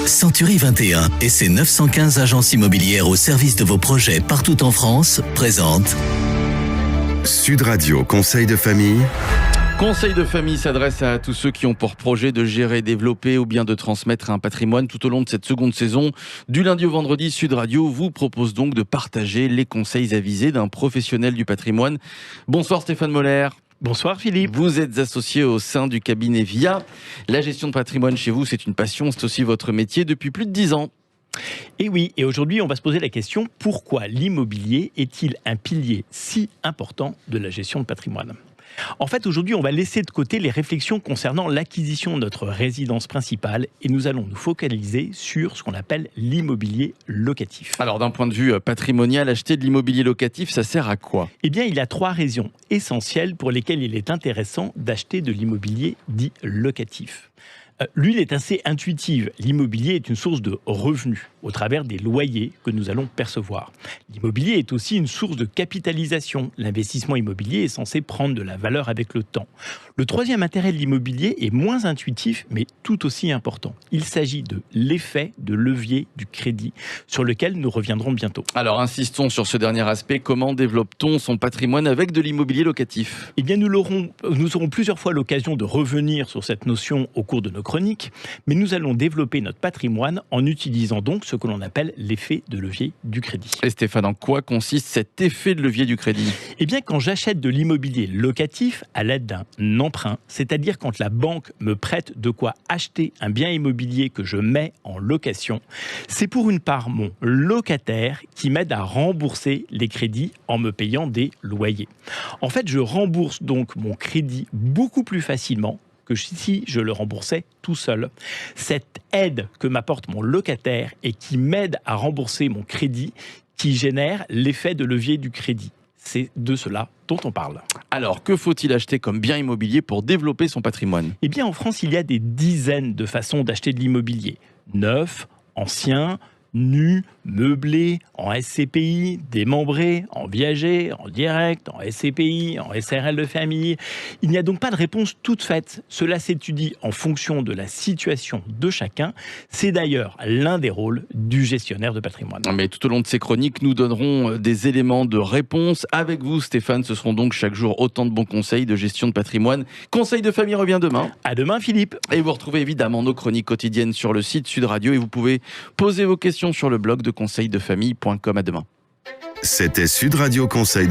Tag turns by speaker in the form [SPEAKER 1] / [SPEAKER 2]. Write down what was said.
[SPEAKER 1] Century 21 et ses 915 agences immobilières au service de vos projets partout en France présentent
[SPEAKER 2] Sud Radio Conseil de famille.
[SPEAKER 3] Conseil de famille s'adresse à tous ceux qui ont pour projet de gérer, développer ou bien de transmettre un patrimoine tout au long de cette seconde saison. Du lundi au vendredi, Sud Radio vous propose donc de partager les conseils avisés d'un professionnel du patrimoine. Bonsoir Stéphane Moller.
[SPEAKER 4] Bonsoir Philippe.
[SPEAKER 3] Vous êtes associé au sein du cabinet VIA. La gestion de patrimoine chez vous, c'est une passion, c'est aussi votre métier depuis plus de 10 ans.
[SPEAKER 4] Et oui, et aujourd'hui on va se poser la question, pourquoi l'immobilier est-il un pilier si important de la gestion de patrimoine ? En fait, aujourd'hui, on va laisser de côté les réflexions concernant l'acquisition de notre résidence principale et nous allons nous focaliser sur ce qu'on appelle l'immobilier locatif.
[SPEAKER 3] Alors, d'un point de vue patrimonial, acheter de l'immobilier locatif, ça sert à quoi ?
[SPEAKER 4] Eh bien, il y a 3 raisons essentielles pour lesquelles il est intéressant d'acheter de l'immobilier dit locatif. L'une est assez intuitive. L'immobilier est une source de revenus au travers des loyers que nous allons percevoir. L'immobilier est aussi une source de capitalisation. L'investissement immobilier est censé prendre de la valeur avec le temps. Le troisième intérêt de l'immobilier est moins intuitif, mais tout aussi important. Il s'agit de l'effet de levier du crédit, sur lequel nous reviendrons bientôt.
[SPEAKER 3] Alors, insistons sur ce dernier aspect. Comment développe-t-on son patrimoine avec de l'immobilier locatif ?
[SPEAKER 4] Eh bien, nous aurons plusieurs fois l'occasion de revenir sur cette notion au cours de nos chroniques, mais nous allons développer notre patrimoine en utilisant donc ce que l'on appelle l'effet de levier du crédit.
[SPEAKER 3] Et Stéphane, en quoi consiste cet effet de levier du crédit ?
[SPEAKER 4] Eh bien, quand j'achète de l'immobilier locatif à l'aide d'un emprunt, c'est-à-dire quand la banque me prête de quoi acheter un bien immobilier que je mets en location, c'est pour une part mon locataire qui m'aide à rembourser les crédits en me payant des loyers. En fait, je rembourse donc mon crédit beaucoup plus facilement que si je le remboursais tout seul. Cette aide que m'apporte mon locataire et qui m'aide à rembourser mon crédit, qui génère l'effet de levier du crédit. C'est de cela dont on parle.
[SPEAKER 3] Alors, que faut-il acheter comme bien immobilier pour développer son patrimoine ?
[SPEAKER 4] Eh bien, en France, il y a des dizaines de façons d'acheter de l'immobilier. Neuf, ancien, nu, meublé, en SCPI, démembré, en viager, en direct, en SCPI, en SRL de famille. Il n'y a donc pas de réponse toute faite. Cela s'étudie en fonction de la situation de chacun. C'est d'ailleurs l'un des rôles du gestionnaire de patrimoine.
[SPEAKER 3] Mais tout au long de ces chroniques, nous donnerons des éléments de réponse. Avec vous, Stéphane, ce seront donc chaque jour autant de bons conseils de gestion de patrimoine. Conseil de famille revient demain.
[SPEAKER 4] À demain, Philippe.
[SPEAKER 3] Et vous retrouvez évidemment nos chroniques quotidiennes sur le site Sud Radio et vous pouvez poser vos questions sur le blog de conseildefamille.com. À demain.
[SPEAKER 2] C'était Sud Radio Conseil.